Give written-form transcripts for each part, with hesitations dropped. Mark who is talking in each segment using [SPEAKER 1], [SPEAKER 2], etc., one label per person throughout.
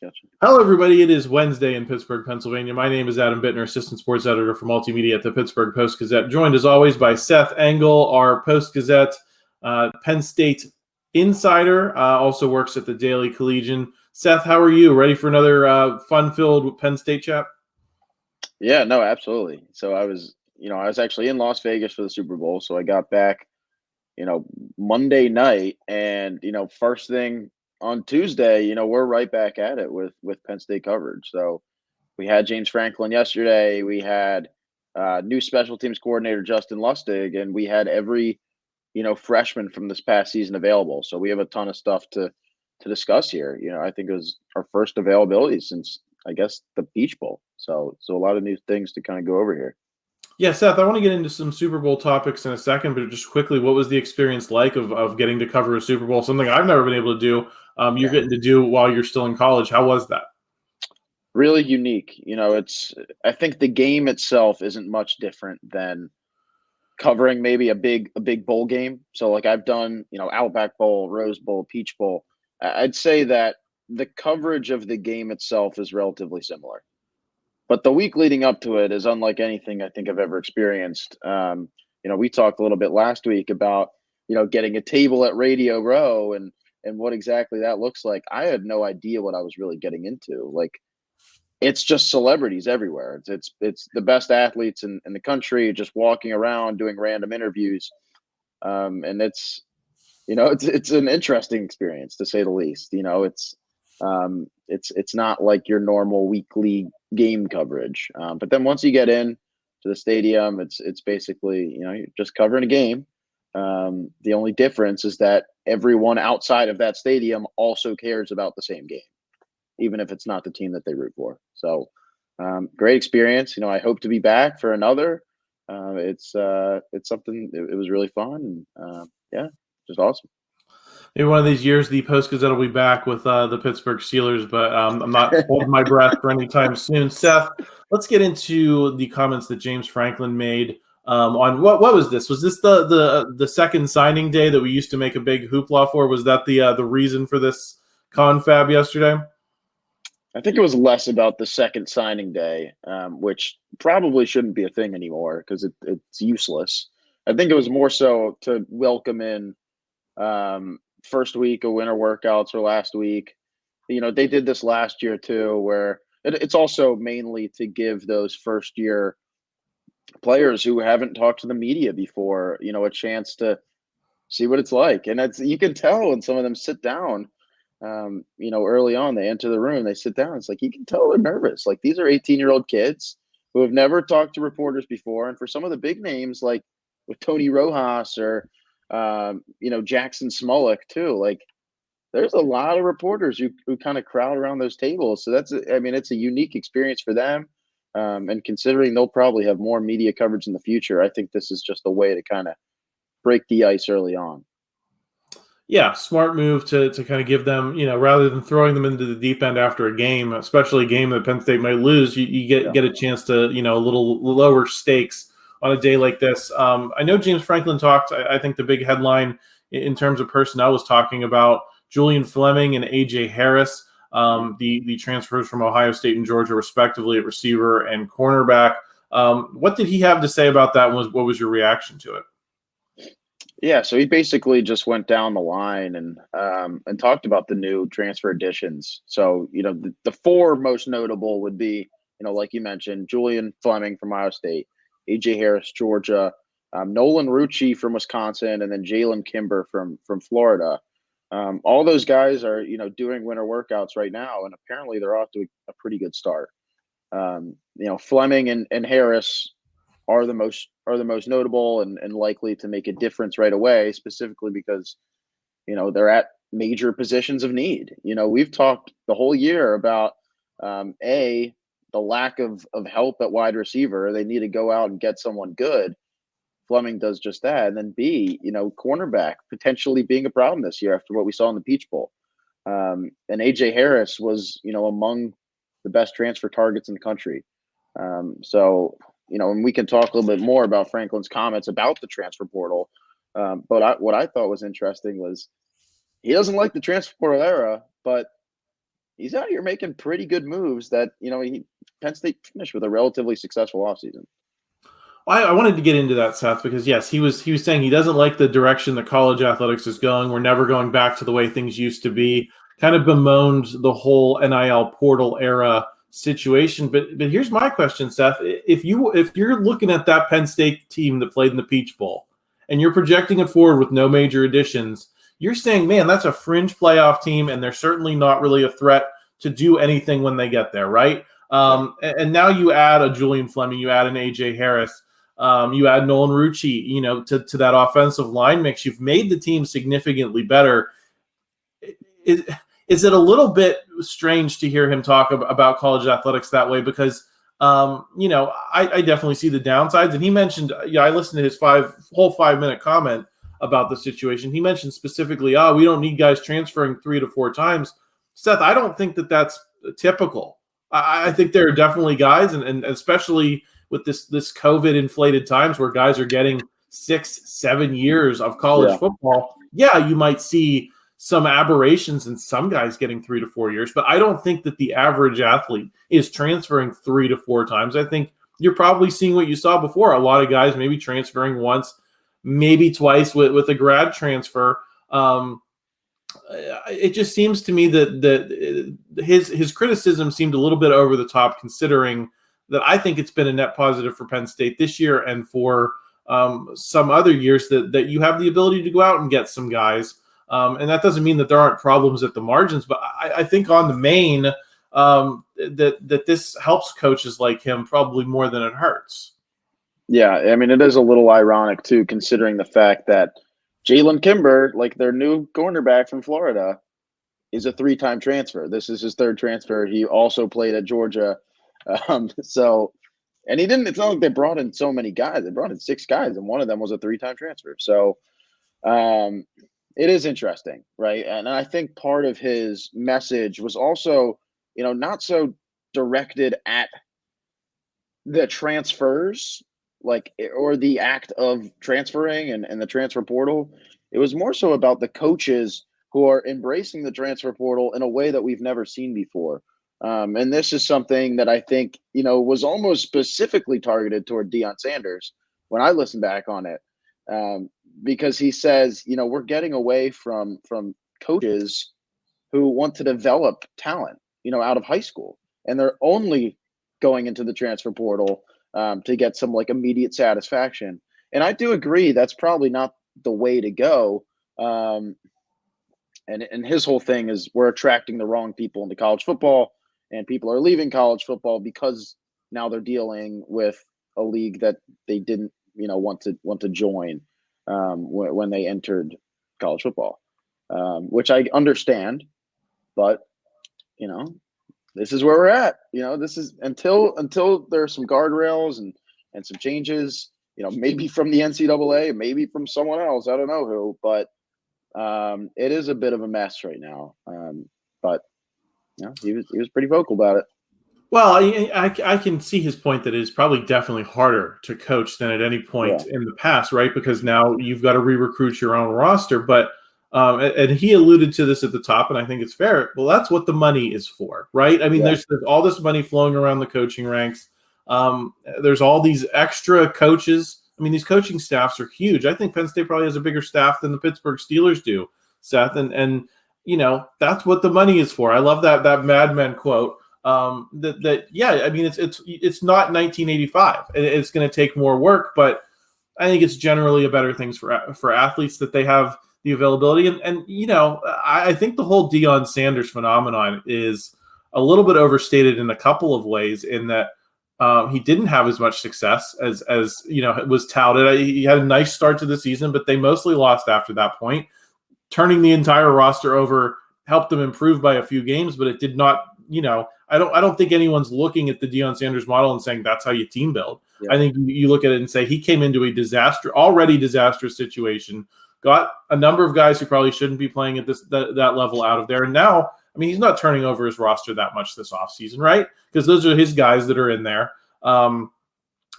[SPEAKER 1] Gotcha.
[SPEAKER 2] Hello, everybody. It is Wednesday in Pittsburgh, Pennsylvania. My name is Adam Bittner, Assistant Sports Editor for Multimedia at the Pittsburgh Post-Gazette, joined as always by Seth Engle, our Post-Gazette Penn State insider, also works at the Daily Collegian. Seth, how are you? Ready for another fun-filled Penn State chat?
[SPEAKER 1] Yeah, no, absolutely. So I was actually in Las Vegas for the Super Bowl. So I got back, Monday night, and first thing on Tuesday, we're right back at it with Penn State coverage. So we had James Franklin yesterday. We had new special teams coordinator Justin Lustig, and we had every freshman from this past season available. So we have a ton of stuff to discuss here. I think it was our first availability since, I guess, the Peach Bowl. So a lot of new things to kind of go over here.
[SPEAKER 2] Yeah, Seth, I want to get into some Super Bowl topics in a second, but just quickly, what was the experience like of getting to cover a Super Bowl? Something I've never been able to do. You're getting to do while you're still in college. How was that?
[SPEAKER 1] Really unique. I think the game itself isn't much different than covering maybe a big bowl game. So like I've done, Outback Bowl, Rose Bowl, Peach Bowl. I'd say that the coverage of the game itself is relatively similar. But the week leading up to it is unlike anything I think I've ever experienced. We talked a little bit last week about, getting a table at Radio Row and what exactly that looks like. I had no idea what I was really getting into. Like, it's just celebrities everywhere. It's the best athletes in the country just walking around doing random interviews. And it's an interesting experience to say the least. It's not like your normal weekly game coverage. But then once you get in to the stadium, it's basically, you're just covering a game. The only difference is that everyone outside of that stadium also cares about the same game, even if it's not the team that they root for. So great experience. I hope to be back for another. It's something, it was really fun. And just awesome.
[SPEAKER 2] Maybe one of these years, the Post-Gazette will be back with the Pittsburgh Steelers, but I'm not holding my breath for any time soon. Seth, let's get into the comments that James Franklin made on what was this? Was this the second signing day that we used to make a big hoopla for? Was that the reason for this confab yesterday?
[SPEAKER 1] I think it was less about the second signing day, which probably shouldn't be a thing anymore because it's useless. I think it was more so to welcome in first week of winter workouts or last week. They did this last year too, where it's also mainly to give those first year players who haven't talked to the media before, a chance to see what it's like. And you can tell when some of them sit down, early on, they enter the room, they sit down. It's like, you can tell they're nervous. Like, these are 18-year-old kids who have never talked to reporters before. And for some of the big names, like with Tony Rojas or, Jackson Smolik too, like there's a lot of reporters who kind of crowd around those tables. So it's a unique experience for them. And considering they'll probably have more media coverage in the future, I think this is just a way to kind of break the ice early on.
[SPEAKER 2] Yeah, smart move to kind of give them, rather than throwing them into the deep end after a game, especially a game that Penn State might lose, you get a chance to, a little lower stakes on a day like this. I know James Franklin talked, I think the big headline in terms of personnel was talking about Julian Fleming and A.J. Harris, the transfers from Ohio State and Georgia, respectively, at receiver and cornerback. What did he have to say about that? What was your reaction to it?
[SPEAKER 1] Yeah, so he basically just went down the line and talked about the new transfer additions. So, the four most notable would be, like you mentioned, Julian Fleming from Ohio State, A.J. Harris, Georgia, Nolan Rucci from Wisconsin, and then Jalen Kimber from Florida. All those guys are, doing winter workouts right now, and apparently they're off to a pretty good start. Fleming and Harris are the most notable and likely to make a difference right away, specifically because, they're at major positions of need. We've talked the whole year about, the lack of help at wide receiver. They need to go out and get someone good. Fleming does just that. And then B, cornerback potentially being a problem this year after what we saw in the Peach Bowl. And A.J. Harris was, among the best transfer targets in the country. So, and we can talk a little bit more about Franklin's comments about the transfer portal. But what I thought was interesting was he doesn't like the transfer portal era, but he's out here making pretty good moves that, Penn State finished with a relatively successful offseason.
[SPEAKER 2] I wanted to get into that, Seth, because yes, he was saying he doesn't like the direction that college athletics is going. We're never going back to the way things used to be. Kind of bemoaned the whole NIL portal era situation. But here's my question, Seth. If you're looking at that Penn State team that played in the Peach Bowl and you're projecting it forward with no major additions, you're saying, man, that's a fringe playoff team, and they're certainly not really a threat to do anything when they get there, right? And now you add a Julian Fleming, you add an AJ Harris. You add Nolan Rucci, to that offensive line mix. You've made the team significantly better. Is it a little bit strange to hear him talk about college athletics that way? Because, I definitely see the downsides. And he mentioned, I listened to his whole 5-minute comment about the situation. He mentioned specifically, we don't need guys transferring 3 to 4 times. Seth, I don't think that that's typical. I think there are definitely guys, and especially with this COVID inflated times where guys are getting 6-7 years of college football, you might see some aberrations and some guys getting 3 to 4 years, but I don't think that the average athlete is transferring 3 to 4 times. I think you're probably seeing what you saw before. A lot of guys maybe transferring once, maybe twice with a grad transfer. It just seems to me that his criticism seemed a little bit over the top, considering that I think it's been a net positive for Penn State this year and for some other years that you have the ability to go out and get some guys. And that doesn't mean that there aren't problems at the margins, but I think on the main that this helps coaches like him probably more than it hurts.
[SPEAKER 1] Yeah, I mean, it is a little ironic, too, considering the fact that Jalen Kimber, like their new cornerback from Florida, is a 3-time transfer. This is his 3rd transfer. He also played at Georgia. And he didn't, it's not like they brought in so many guys. They brought in 6 guys, and one of them was a 3-time transfer. So it is interesting, right? And I think part of his message was also, not so directed at the transfers, or the act of transferring and the transfer portal. It was more so about the coaches who are embracing the transfer portal in a way that we've never seen before. And this is something that I think, was almost specifically targeted toward Dion Sanders when I listen back on it, because he says, we're getting away from coaches who want to develop talent, out of high school, and they're only going into the transfer portal to get some immediate satisfaction. And I do agree that's probably not the way to go. And his whole thing is we're attracting the wrong people into college football, and people are leaving college football because now they're dealing with a league that they didn't, want to join when they entered college football, which I understand, but this is where we're at. This is until there are some guardrails and some changes, maybe from the NCAA, maybe from someone else. I don't know who, but it is a bit of a mess right now. But he was pretty vocal about it.
[SPEAKER 2] Well, I can see his point that it is probably definitely harder to coach than at any point in the past, right? Because now you've got to re-recruit your own roster. But and he alluded to this at the top, and I think it's fair. Well, that's what the money is for, right? I mean, there's all this money flowing around the coaching ranks. There's all these extra coaches. I mean, these coaching staffs are huge. I think Penn State probably has a bigger staff than the Pittsburgh Steelers do, Seth. And that's what the money is for. I love that Mad Men quote. I mean, it's not 1985. It's going to take more work, but I think it's generally a better thing for athletes that they have the availability. And I think the whole Dion Sanders phenomenon is a little bit overstated in a couple of ways, in that he didn't have as much success as it was touted. He had a nice start to the season, but they mostly lost after that point. Turning the entire roster over helped them improve by a few games, but it did not, I don't think anyone's looking at the Dion Sanders model and saying that's how you team build. Yeah. I think you look at it and say he came into a already disastrous situation, got a number of guys who probably shouldn't be playing at that level out of there. And now, I mean, he's not turning over his roster that much this offseason, right? Because those are his guys that are in there. And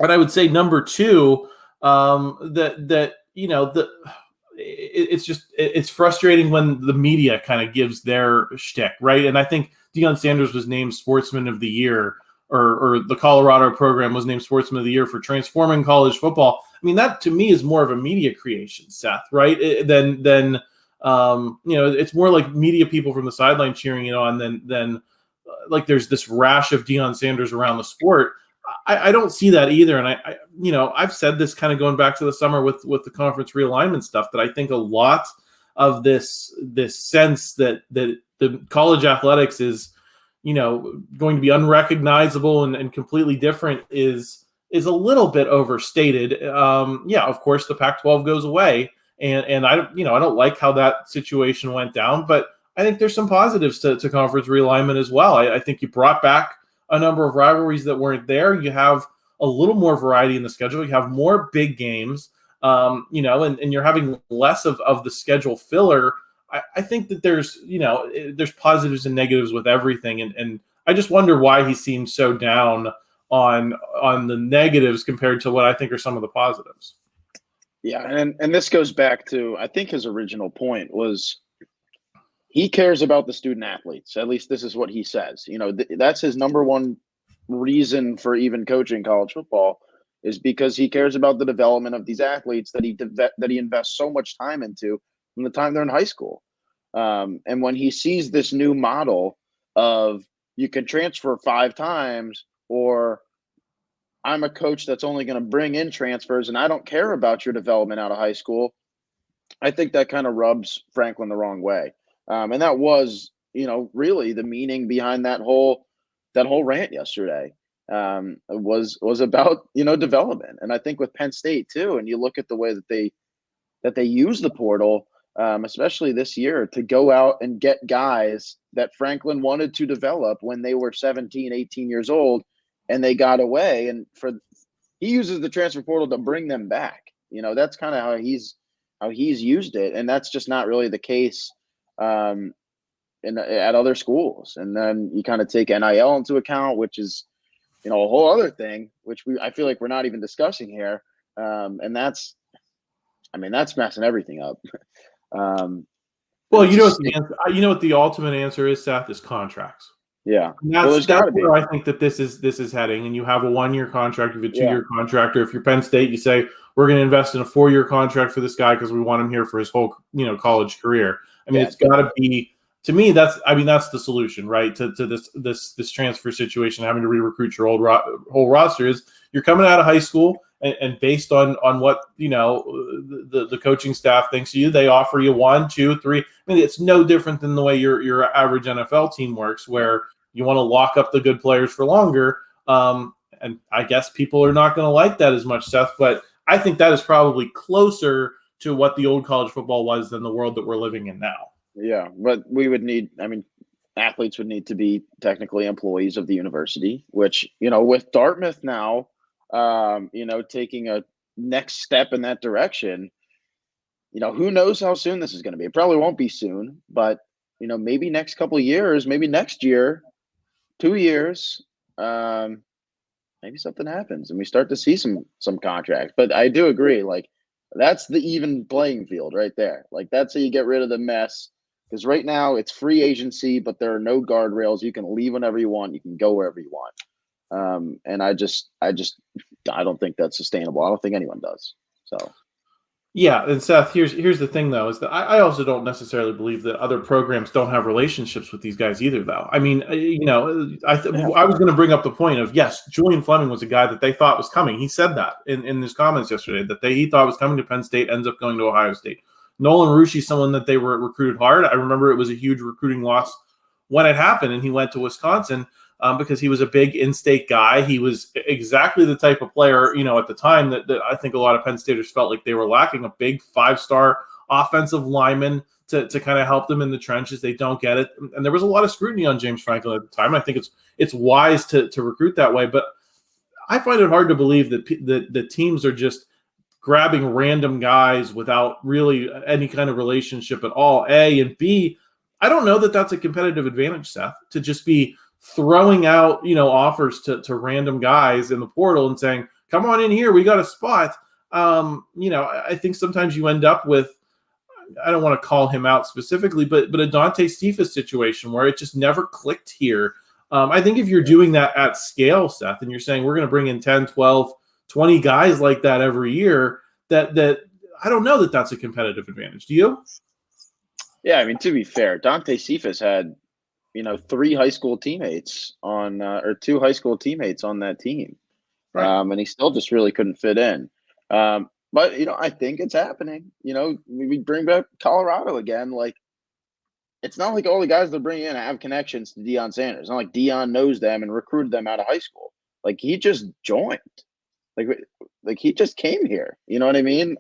[SPEAKER 2] I would say number two, it's frustrating when the media kind of gives their shtick, right? And I think Dion Sanders was named Sportsman of the Year, or the Colorado program was named Sportsman of the Year for transforming college football. I mean, that to me is more of a media creation, Seth, right? Than it's more like media people from the sideline cheering it on than like there's this rash of Dion Sanders around the sport. I don't see that either. And I've said this kind of going back to the summer with the conference realignment stuff, that I think a lot of this sense that the college athletics is, going to be unrecognizable and completely different is a little bit overstated. Of course the Pac-12 goes away, and I don't like how that situation went down, but I think there's some positives to conference realignment as well. I think you brought back a number of rivalries that weren't there. You have a little more variety in the schedule. You have more big games, and you're having less of the schedule filler. I think that there's positives and negatives with everything. And I just wonder why he seems so down on the negatives compared to what I think are some of the positives.
[SPEAKER 1] Yeah. And this goes back to, I think his original point was he cares about the student athletes. At least this is what he says. That's his number one reason for even coaching college football, is because he cares about the development of these athletes that he invests so much time into from the time they're in high school. And when he sees this new model of you can transfer 5 times, or I'm a coach that's only going to bring in transfers and I don't care about your development out of high school, I think that kind of rubs Franklin the wrong way. And that was, really the meaning behind that whole rant yesterday. Was about, development. And I think with Penn State too, and you look at the way that they use the portal, especially this year, to go out and get guys that Franklin wanted to develop when they were 17, 18 years old, and they got away. And he uses the transfer portal to bring them back. That's kind of how he's used it. And that's just not really the case at other schools. And then you kind of take NIL into account, which is, a whole other thing, which I feel like we're not even discussing here. And that's messing everything up.
[SPEAKER 2] Well, what the ultimate answer is, Seth, is contracts.
[SPEAKER 1] Yeah.
[SPEAKER 2] That's where I think that this is heading. And you have a 1-year contract, you have a 2-year contract, or if you're Penn State, you say, we're going to invest in a 4-year contract for this guy because we want him here for his whole, college career. I mean, it's got to be, to me, that's the solution, right? To this transfer situation, having to re-recruit your whole roster, is you're coming out of high school, and based on what the coaching staff thinks of you, they offer you 1, 2, 3. I mean, it's no different than the way your average NFL team works, where you want to lock up the good players for longer. And I guess people are not going to like that as much, Seth, but I think that is probably closer to what the old college football was than the world that we're living in now.
[SPEAKER 1] Yeah, but we would need, athletes would need to be technically employees of the university, which, with Dartmouth now, taking a next step in that direction, who knows how soon this is going to be. It probably won't be soon, but, maybe next couple of years, maybe next year, 2 years, maybe something happens and we start to see some contracts. But I do agree, that's the even playing field right there. That's how you get rid of the mess. Because right now it's free agency, but there are no guardrails. You can leave whenever you want. You can go wherever you want. And I don't think that's sustainable. I don't think anyone does. So.
[SPEAKER 2] Yeah, and Seth, here's the thing though, is that I also don't necessarily believe that other programs don't have relationships with these guys either, though. I mean, I was going to bring up the point of, yes, Julian Fleming was a guy that they thought was coming. He said that in his comments yesterday, that he thought was coming to Penn State, ends up going to Ohio State. Nolan Rucci, someone that they were recruited hard. I remember it was a huge recruiting loss when it happened, and he went to Wisconsin because he was a big in-state guy. He was exactly the type of player, at the time that I think a lot of Penn Staters felt like they were lacking, a big 5-star offensive lineman to kind of help them in the trenches. They don't get it. And there was a lot of scrutiny on James Franklin at the time. I think it's wise to recruit that way. But I find it hard to believe that the teams are just grabbing random guys without really any kind of relationship at all, A. And B, I don't know that that's a competitive advantage, Seth, to just be throwing out, offers to random guys in the portal and saying, come on in here, we got a spot. I think sometimes you end up with, I don't want to call him out specifically, but a Dante Cephas situation where it just never clicked here. I think if you're doing that at scale, Seth, and you're saying we're going to bring in 10, 12, 20 guys like that every year, that I don't know that that's a competitive advantage. Do you?
[SPEAKER 1] Yeah, I mean, to be fair, Dante Cephas had, 3 high school teammates on, or 2 high school teammates on that team.
[SPEAKER 2] Right.
[SPEAKER 1] And he still just really couldn't fit in. But, I think it's happening. We bring back Colorado again. Like, it's not like all the guys they're bringing in have connections to Dion Sanders. It's not like Dion knows them and recruited them out of high school. Like, he just joined. Like he just came here. You know what I mean?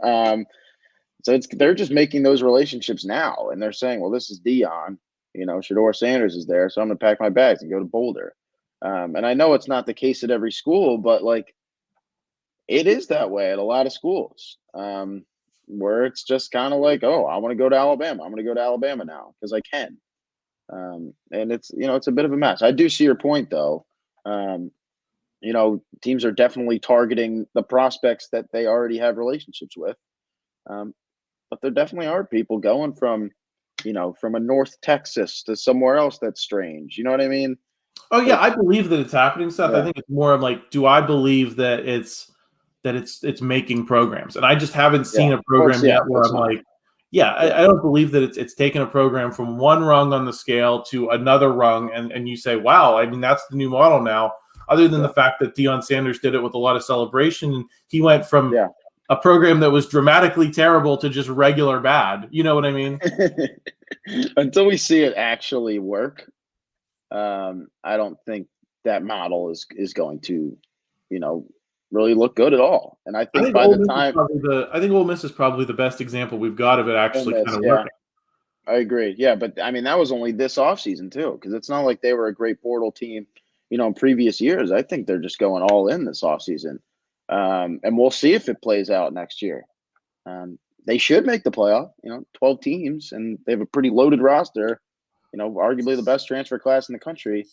[SPEAKER 1] So they're just making those relationships now, and they're saying, well, this is Dion. Shedeur Sanders is there, so I'm gonna pack my bags and go to Boulder. And I know it's not the case at every school, but like it is that way at a lot of schools, where it's just kind of like, oh, I want to go to Alabama. I'm going to go to Alabama now because I can. And it's it's a bit of a mess. I do see your point though. Teams are definitely targeting the prospects that they already have relationships with. But there definitely are people going from a North Texas to somewhere else that's strange. You know what I mean?
[SPEAKER 2] Oh yeah, I believe that it's happening, Seth.
[SPEAKER 1] Yeah.
[SPEAKER 2] I think it's more of like, do I believe that it's making programs? And I just haven't seen a program yet where I'm like, I don't believe that it's taken a program from one rung on the scale to another rung, and you say, wow, I mean, that's the new model now. Other than the fact that Dion Sanders did it with a lot of celebration, and he went from a program that was dramatically terrible to just regular bad. You know what I mean?
[SPEAKER 1] Until we see it actually work, I don't think that model is going to, really look good at all. And I think by the time
[SPEAKER 2] I think Ole Miss is probably the best example we've got of it actually kind of working.
[SPEAKER 1] I agree. Yeah, but I mean that was only this offseason too, because it's not like they were a great portal team, in previous years. I think they're just going all in this offseason. And we'll see if it plays out next year. They should make the playoff, 12 teams, and they have a pretty loaded roster, arguably the best transfer class in the country.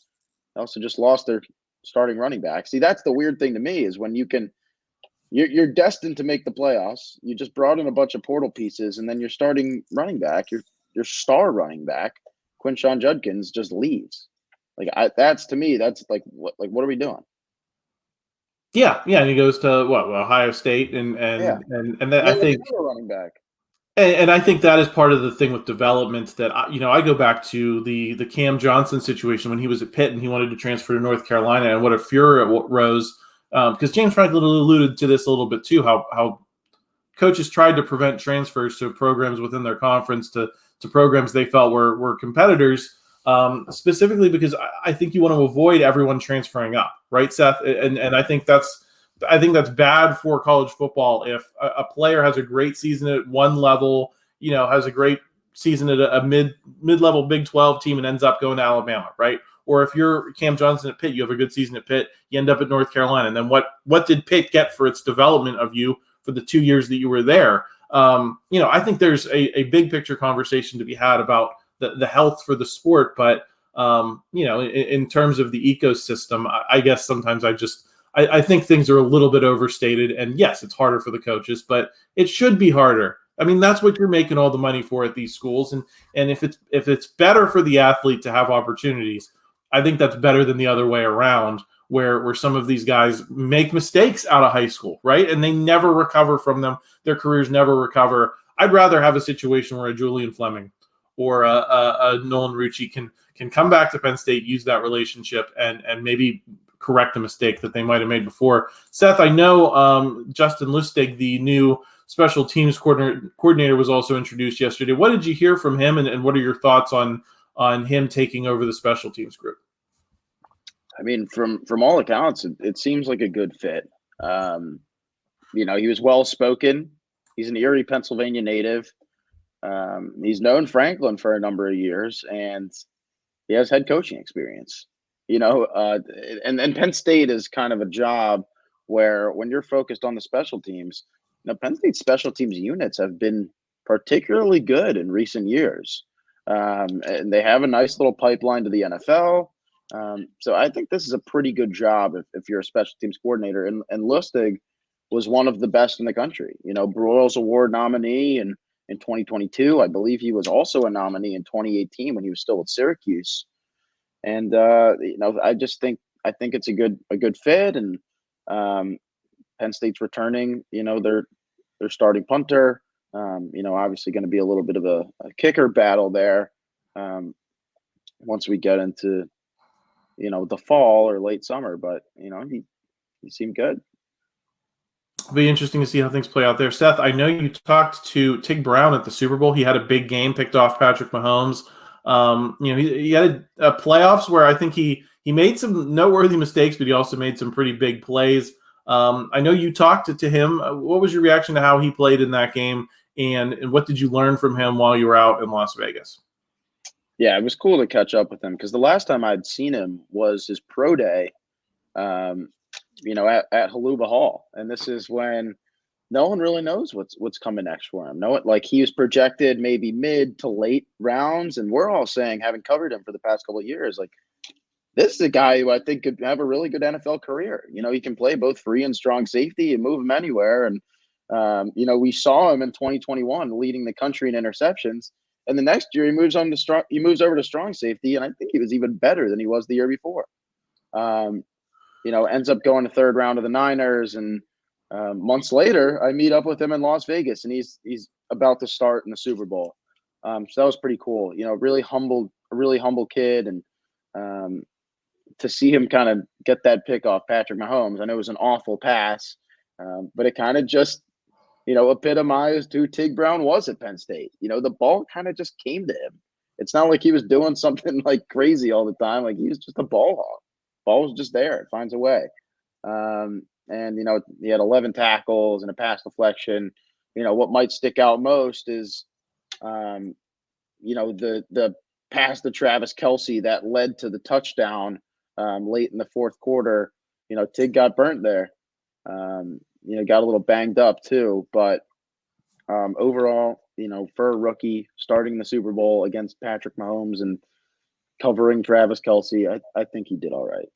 [SPEAKER 1] They also just lost their starting running back. See, that's the weird thing to me is when you're destined to make the playoffs. You just brought in a bunch of portal pieces, and then your starting running back, your star running back, Quinshon Judkins, just leaves. Like that's to me, that's like what are we doing?
[SPEAKER 2] Yeah, and he goes to Ohio State, and I think
[SPEAKER 1] running back.
[SPEAKER 2] And I think that is part of the thing with development that I go back to the Cam Johnson situation when he was at Pitt and he wanted to transfer to North Carolina, and what a furor it rose because James Franklin alluded to this a little bit too, how coaches tried to prevent transfers to programs within their conference to programs they felt were competitors, specifically because I think you want to avoid everyone transferring up, right, Seth? And I think that's bad for college football if a player has a great season at one level, has a great season at a mid-level Big 12 team and ends up going to Alabama, right? Or if you're Cam Johnson at Pitt, you have a good season at Pitt, you end up at North Carolina. And then what did Pitt get for its development of you for the 2 years that you were there? I think there's a big picture conversation to be had about the health for the sport. But, in terms of the ecosystem, I guess sometimes I think things are a little bit overstated, and yes, it's harder for the coaches, but it should be harder. I mean, that's what you're making all the money for at these schools, and if it's better for the athlete to have opportunities, I think that's better than the other way around, where some of these guys make mistakes out of high school, right, and they never recover from them. Their careers never recover. I'd rather have a situation where a Julian Fleming or a Nolan Rucci can come back to Penn State, use that relationship, and maybe correct a mistake that they might have made before. Seth, I know Justin Lustig, the new special teams coordinator, was also introduced yesterday. What did you hear from him, and what are your thoughts on him taking over the special teams group?
[SPEAKER 1] I mean, from all accounts, it seems like a good fit. He was well-spoken. He's an Erie, Pennsylvania native. He's known Franklin for a number of years, and he has head coaching experience. And Penn State is kind of a job where when you're focused on the special teams, Penn State's special teams units have been particularly good in recent years. And they have a nice little pipeline to the NFL. So I think this is a pretty good job if you're a special teams coordinator. And Lustig was one of the best in the country, Broyles Award nominee and in 2022. I believe he was also a nominee in 2018 when he was still at Syracuse. And I think it's a good fit. And Penn State's returning, their starting punter. Obviously going to be a little bit of a kicker battle there once we get into the fall or late summer. But he seemed good.
[SPEAKER 2] It'll be interesting to see how things play out there. Seth, I know you talked to TIG Brown at the Super Bowl. He had a big game, picked off Patrick Mahomes. He had a playoffs where I think he made some noteworthy mistakes, but he also made some pretty big plays. I know you talked to him. What was your reaction to how he played in that game, and what did you learn from him while you were out in Las Vegas?
[SPEAKER 1] Yeah, it was cool to catch up with him because the last time I'd seen him was his pro day, at Haluba Hall, and this is when no one really knows what's coming next for him. He was projected maybe mid to late rounds, and we're all saying, having covered him for the past couple of years, like, this is a guy who I think could have a really good NFL career. He can play both free and strong safety and move him anywhere. And we saw him in 2021 leading the country in interceptions. And the next year he moves over to strong safety, and I think he was even better than he was the year before. Ends up going to third round of the Niners, and months later I meet up with him in Las Vegas, and he's about to start in the Super Bowl. So that was pretty cool. A really humble kid, and to see him kind of get that pick off Patrick Mahomes. I know it was an awful pass, but it kind of just epitomized who TIG Brown was at Penn State. The ball kind of just came to him. It's not like he was doing something like crazy all the time. Like, he was just a ball hawk. Ball was just there. It finds a way. And he had 11 tackles and a pass deflection. What might stick out most is, the pass to Travis Kelce that led to the touchdown late in the fourth quarter. TIG got burnt there. Got a little banged up too, but overall, for a rookie starting the Super Bowl against Patrick Mahomes and covering Travis Kelce, I think he did all right.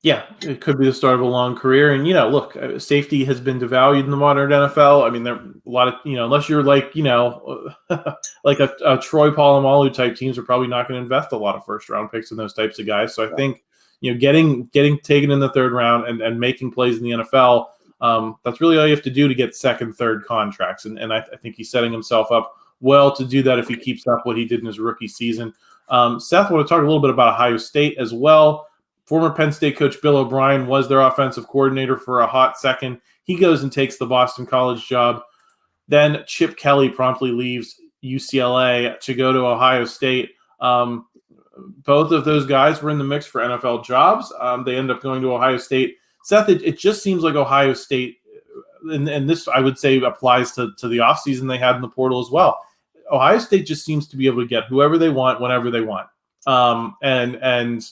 [SPEAKER 2] Yeah, it could be the start of a long career. And, look, safety has been devalued in the modern NFL. I mean, there are a lot of, unless you're like, like a Troy Polamalu type teams are probably not going to invest a lot of first round picks in those types of guys. So I think, getting taken in the third round and making plays in the NFL, that's really all you have to do to get second, third contracts. And I think he's setting himself up well to do that if he keeps up what he did in his rookie season. Seth, I want to talk a little bit about Ohio State as well. Former Penn State coach Bill O'Brien was their offensive coordinator for a hot second. He goes and takes the Boston College job. Then Chip Kelly promptly leaves UCLA to go to Ohio State. Both of those guys were in the mix for NFL jobs. They end up going to Ohio State. Seth, it just seems like Ohio State, and this I would say applies to the offseason they had in the portal as well. Ohio State just seems to be able to get whoever they want, whenever they want. And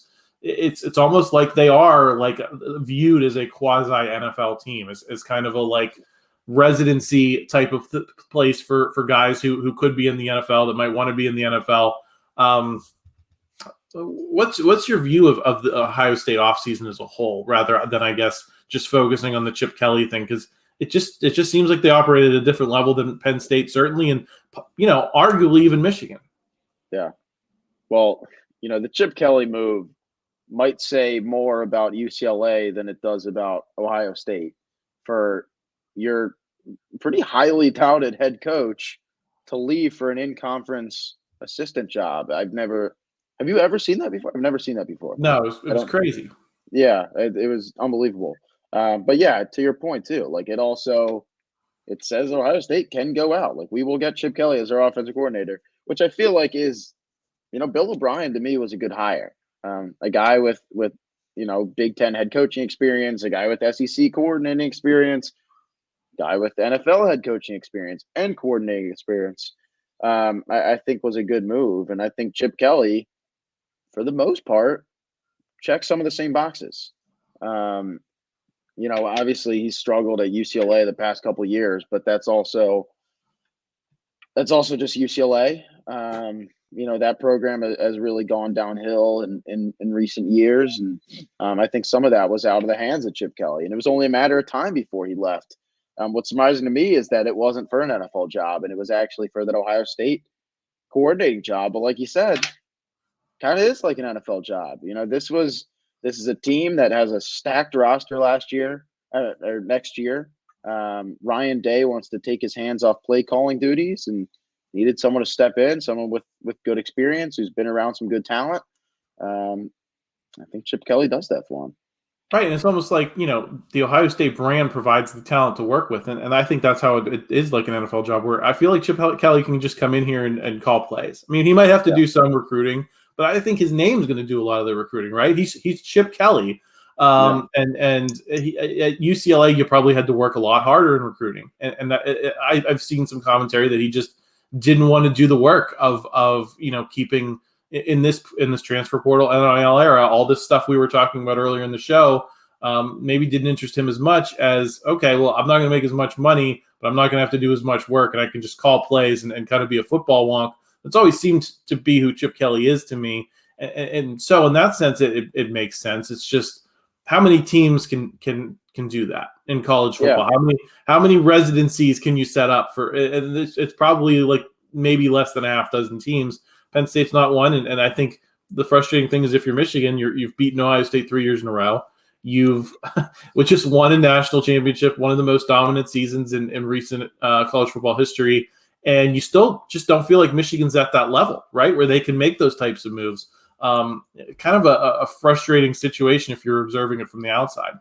[SPEAKER 2] it's almost like they are like viewed as a quasi NFL team, as kind of a like residency type of place for guys who could be in the NFL, that might want to be in the NFL. What's your view of the Ohio State offseason as a whole, rather than, I guess, just focusing on the Chip Kelly thing? Because it just seems like they operate at a different level than Penn State, certainly, and arguably even Michigan.
[SPEAKER 1] Yeah. Well, the Chip Kelly move might say more about UCLA than it does about Ohio State, for your pretty highly touted head coach to leave for an in-conference assistant job. Have you ever seen that before? I've never seen that before.
[SPEAKER 2] No, it was crazy.
[SPEAKER 1] Yeah, it was unbelievable. But yeah, to your point too, like it says Ohio State can go out. Like, we will get Chip Kelly as our offensive coordinator, which I feel like is, Bill O'Brien to me was a good hire. A guy with Big Ten head coaching experience, a guy with SEC coordinating experience, guy with NFL head coaching experience and coordinating experience. I think was a good move. And I think Chip Kelly, for the most part, checks some of the same boxes. Obviously he's struggled at UCLA the past couple of years, but that's also just UCLA. That program has really gone downhill in recent years. And I think some of that was out of the hands of Chip Kelly. And it was only a matter of time before he left What's surprising to me is that it wasn't for an NFL job, and it was actually for that Ohio State coordinating job. But like you said, kind of is like an NFL job. This is a team that has a stacked roster last year or next year. Ryan Day wants to take his hands off play calling duties and needed someone to step in, someone with good experience who's been around some good talent. I think Chip Kelly does that for him.
[SPEAKER 2] Right, and it's almost like, the Ohio State brand provides the talent to work with, and I think that's how it is like an NFL job, where I feel like Chip Kelly can just come in here and call plays. I mean, he might have to do some recruiting, but I think his name's going to do a lot of the recruiting, right? He's Chip Kelly, and at UCLA, you probably had to work a lot harder in recruiting, and I've seen some commentary that he just didn't want to do the work of keeping in this transfer portal NIL era, all this stuff we were talking about earlier in the show, maybe didn't interest him as much as, okay, well, I'm not going to make as much money, but I'm not going to have to do as much work, and I can just call plays and kind of be a football wonk. That's always seemed to be who Chip Kelly is to me. And so in that sense, it makes sense. It's just how many teams can do that in college football?
[SPEAKER 1] Yeah.
[SPEAKER 2] How many residencies can you set up for? And it's probably like maybe less than a half dozen teams. Penn State's not one, and I think the frustrating thing is if you're Michigan, you've beaten Ohio State 3 years in a row. You've just won a national championship, one of the most dominant seasons in recent college football history, and you still just don't feel like Michigan's at that level, right, where they can make those types of moves. Kind of a frustrating situation if you're observing it from the outside.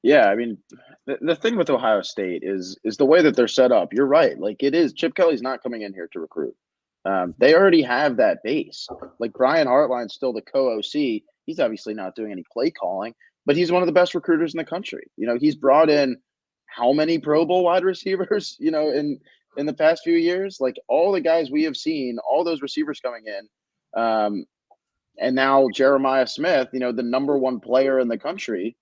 [SPEAKER 1] Yeah, I mean, the thing with Ohio State is the way that they're set up. You're right. Like, it is, Chip Kelly's not coming in here to recruit. They already have that base. Like, Brian Hartline's still the co-OC. He's obviously not doing any play calling, but he's one of the best recruiters in the country. He's brought in how many Pro Bowl wide receivers, in the past few years? Like, all the guys we have seen, all those receivers coming in. And now Jeremiah Smith, the number one player in the country,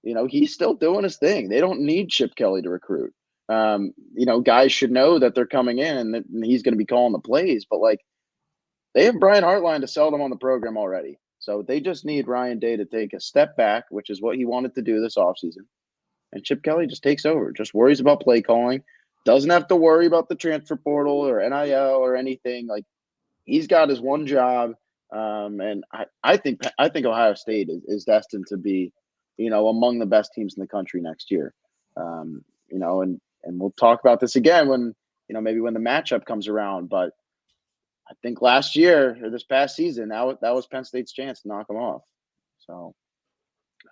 [SPEAKER 1] he's still doing his thing. They don't need Chip Kelly to recruit. Guys should know that they're coming in and he's going to be calling the plays, but like, they have Brian Hartline to sell them on the program already. So they just need Ryan Day to take a step back, which is what he wanted to do this offseason. And Chip Kelly just takes over, just worries about play calling, doesn't have to worry about the transfer portal or NIL or anything. Like, he's got his one job. And I think Ohio State is destined to be, among the best teams in the country next year. And we'll talk about this again when, maybe when the matchup comes around. But I think last year or this past season, that was Penn State's chance to knock them off. So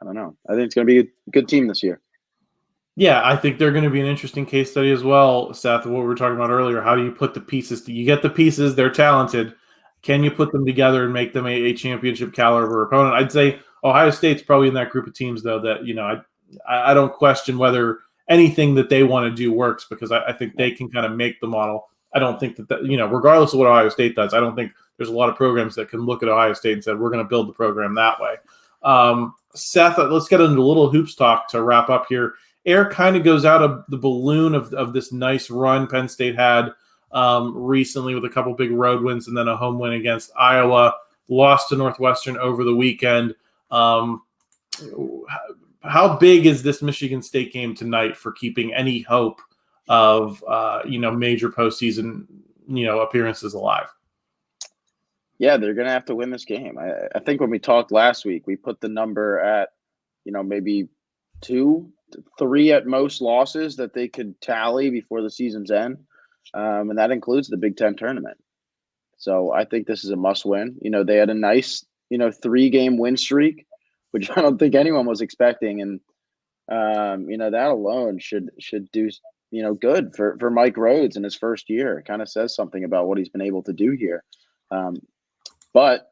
[SPEAKER 1] I don't know. I think it's going to be a good team this year.
[SPEAKER 2] Yeah, I think they're going to be an interesting case study as well, Seth, what we were talking about earlier. How do you put the pieces? You get the pieces, they're talented. Can you put them together and make them a championship caliber opponent? I'd say Ohio State's probably in that group of teams, though, that, I don't question whether anything that they want to do works, because I think they can kind of make the model. I don't think that, regardless of what Ohio State does, I don't think there's a lot of programs that can look at Ohio State and say, we're going to build the program that way. Seth, let's get into a little hoops talk to wrap up here. Air kind of goes out of the balloon of this nice run Penn State had recently with a couple big road wins and then a home win against Iowa, lost to Northwestern over the weekend. How big is this Michigan State game tonight for keeping any hope of, major postseason, appearances alive?
[SPEAKER 1] Yeah, they're going to have to win this game. I think when we talked last week, we put the number at, maybe 2, 3 at most losses that they could tally before the season's end. And that includes the Big Ten tournament. So I think this is a must win. They had a nice, 3-game win streak, which I don't think anyone was expecting. And, that alone should do, good for Mike Rhodes in his first year. It kind of says something about what he's been able to do here. But,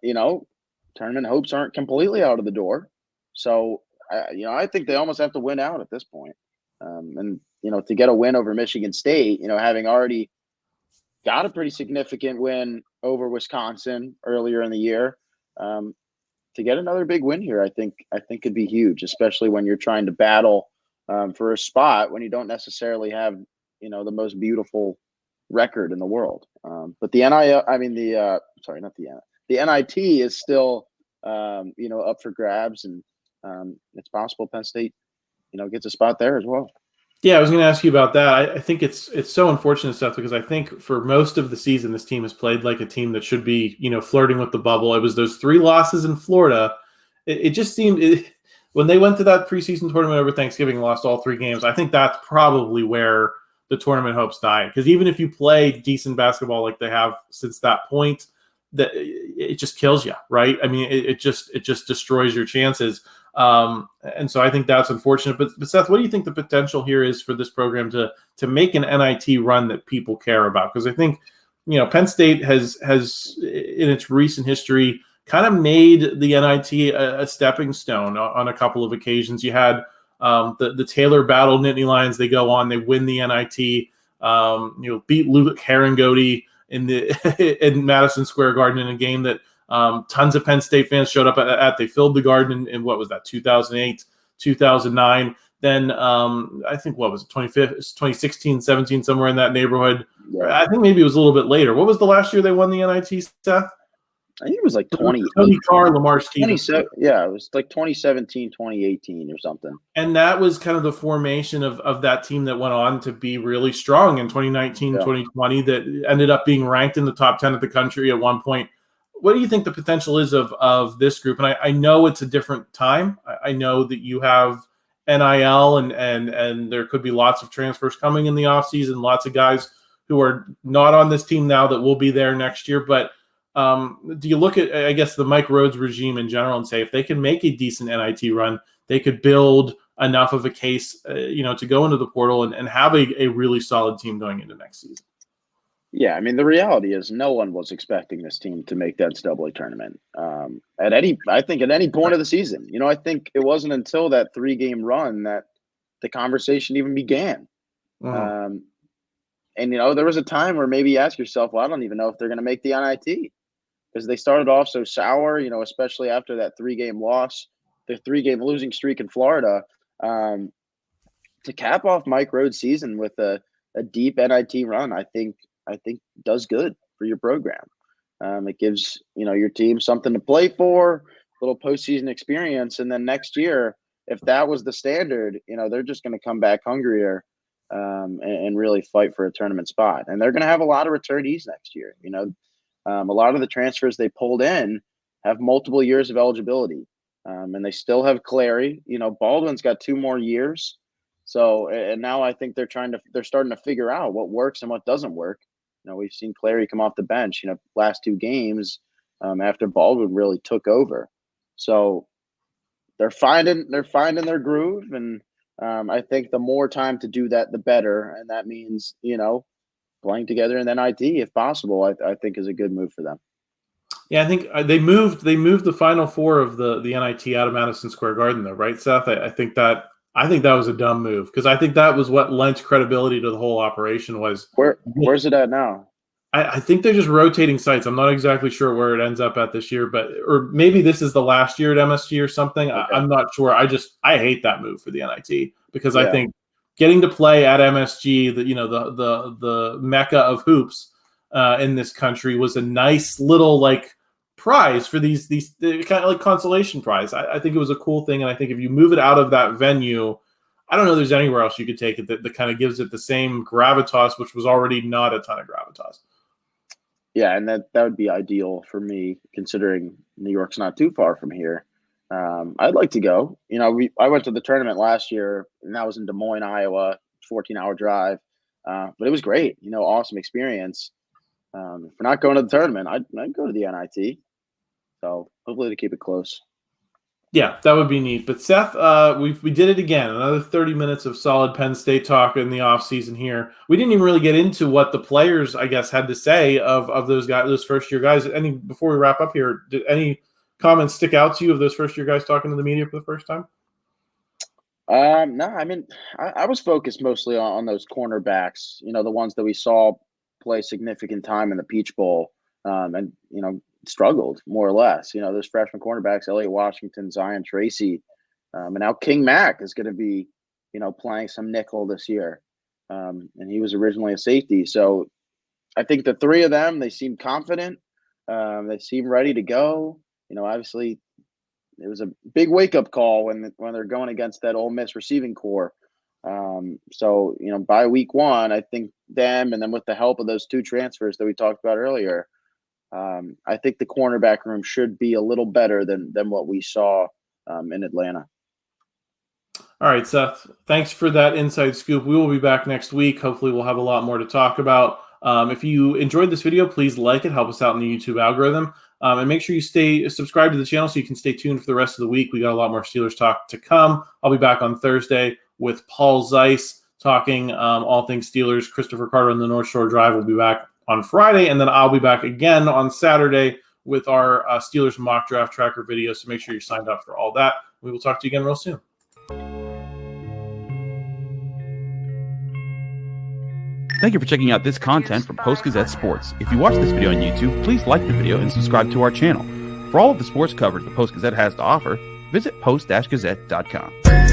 [SPEAKER 1] tournament hopes aren't completely out of the door. So, I think they almost have to win out at this point. And, to get a win over Michigan State, having already got a pretty significant win over Wisconsin earlier in the year, to get another big win here, I think could be huge, especially when you're trying to battle for a spot when you don't necessarily have, the most beautiful record in the world. But the the NIT is still, up for grabs, and it's possible Penn State, gets a spot there as well.
[SPEAKER 2] Yeah, I was going to ask you about that. I think it's so unfortunate stuff because I think for most of the season, this team has played like a team that should be, flirting with the bubble. It was those 3 losses in Florida. It just seemed when they went to that preseason tournament over Thanksgiving and lost all 3 games. I think that's probably where the tournament hopes died. Because even if you play decent basketball like they have since that point, that it just kills you, right? I mean, it just destroys your chances. And so I think that's unfortunate. But Seth, what do you think the potential here is for this program to make an NIT run that people care about? Because I think, Penn State has in its recent history kind of made the NIT a stepping stone on a couple of occasions. You had the Taylor Battle Nittany Lions. They go on, they win the NIT. Beat Luke Herringody in Madison Square Garden in a game that tons of Penn State fans showed up at. They filled the Garden in what was that, 2008, 2009. Then I think, what was it, 2016, 17, somewhere in that neighborhood.
[SPEAKER 1] Yeah.
[SPEAKER 2] I think maybe it was a little bit later. What was the last year they won the NIT, Seth?
[SPEAKER 1] I think it was like 2018.
[SPEAKER 2] Tony Carr, Lamar Stevens.
[SPEAKER 1] Yeah, it was like 2017, 2018 or something.
[SPEAKER 2] And that was kind of the formation of that team that went on to be really strong in 2019, 2020, that ended up being ranked in the top 10 of the country at one point. What do you think the potential is of this group? And I know it's a different time. I know that you have NIL and there could be lots of transfers coming in the offseason, lots of guys who are not on this team now that will be there next year. But do you look at, I guess, the Mike Rhodes regime in general and say if they can make a decent NIT run, they could build enough of a case, to go into the portal and have a really solid team going into next season?
[SPEAKER 1] Yeah, I mean, the reality is no one was expecting this team to make the NCAA tournament at any point of the season. I think it wasn't until that 3-game run that the conversation even began.
[SPEAKER 2] Mm-hmm.
[SPEAKER 1] And, there was a time where maybe you ask yourself, well, I don't even know if they're going to make the NIT because they started off so sour, especially after that 3-game loss, the 3-game losing streak in Florida. To cap off Mike Rhodes' season with a deep NIT run, I think does good for your program. It gives, your team something to play for, a little postseason experience. And then next year, if that was the standard, they're just going to come back hungrier and really fight for a tournament spot. And they're going to have a lot of returnees next year. A lot of the transfers they pulled in have multiple years of eligibility. And they still have Clary. Baldwin's got 2 more years. So, and now I think they're starting to figure out what works and what doesn't work. We've seen Clary come off the bench, last 2 games after Baldwin really took over. So they're finding their groove. And I think the more time to do that, the better. And that means, playing together in the NIT, if possible, I think is a good move for them.
[SPEAKER 2] Yeah, I think they moved the Final Four of the NIT out of Madison Square Garden, though, right, Seth? I think that was a dumb move because I think that was what lent credibility to the whole operation.
[SPEAKER 1] Where's it at now?
[SPEAKER 2] I think they're just rotating sites. I'm not exactly sure where it ends up at this year, or maybe this is the last year at MSG or something. Okay. I'm not sure. I hate that move for the NIT because I think getting to play at MSG, the mecca of hoops in this country, was a nice little prize for these kind of consolation prize. I think it was a cool thing, and I think if you move it out of that venue, I don't know there's anywhere else you could take it that kind of gives it the same gravitas, which was already not a ton of gravitas.
[SPEAKER 1] Yeah, and that would be ideal for me, considering New York's not too far from here. I'd like to go. I went to the tournament last year, and that was in Des Moines, Iowa, 14-hour drive. But it was great. Awesome experience. If we're not going to the tournament, I'd go to the NIT. So hopefully to keep it close.
[SPEAKER 2] Yeah, that would be neat. But Seth, we did it again. Another 30 minutes of solid Penn State talk in the offseason here. We didn't even really get into what the players, I guess, had to say of those guys, those first-year guys. Before we wrap up here, did any comments stick out to you of those first-year guys talking to the media for the first time?
[SPEAKER 1] No, I mean, I was focused mostly on those cornerbacks, the ones that we saw play significant time in the Peach Bowl and, struggled more or less. Those freshman cornerbacks, Elliott Washington, Zion Tracy, and now King Mack is going to be, playing some nickel this year. And he was originally a safety. So I think the 3 of them, they seem confident. They seem ready to go. Obviously it was a big wake-up call when they're going against that Ole Miss receiving core. So, by week 1, I think them, and then with the help of those 2 transfers that we talked about earlier, I think the cornerback room should be a little better than what we saw in Atlanta.
[SPEAKER 2] All right, Seth, thanks for that inside scoop. We will be back next week. Hopefully we'll have a lot more to talk about. If you enjoyed this video, please like it. Help us out in the YouTube algorithm. And make sure you stay subscribed to the channel so you can stay tuned for the rest of the week. We got a lot more Steelers talk to come. I'll be back on Thursday with Paul Zeiss talking all things Steelers. Christopher Carter on the North Shore Drive will be back on Friday. And then I'll be back again on Saturday with our Steelers mock draft tracker video. So make sure you're signed up for all that. We will talk to you again real soon.
[SPEAKER 3] Thank you for checking out this content from Post-Gazette Sports. If you watch this video on YouTube, please like the video and subscribe to our channel. For all of the sports coverage the Post-Gazette has to offer, visit post-gazette.com.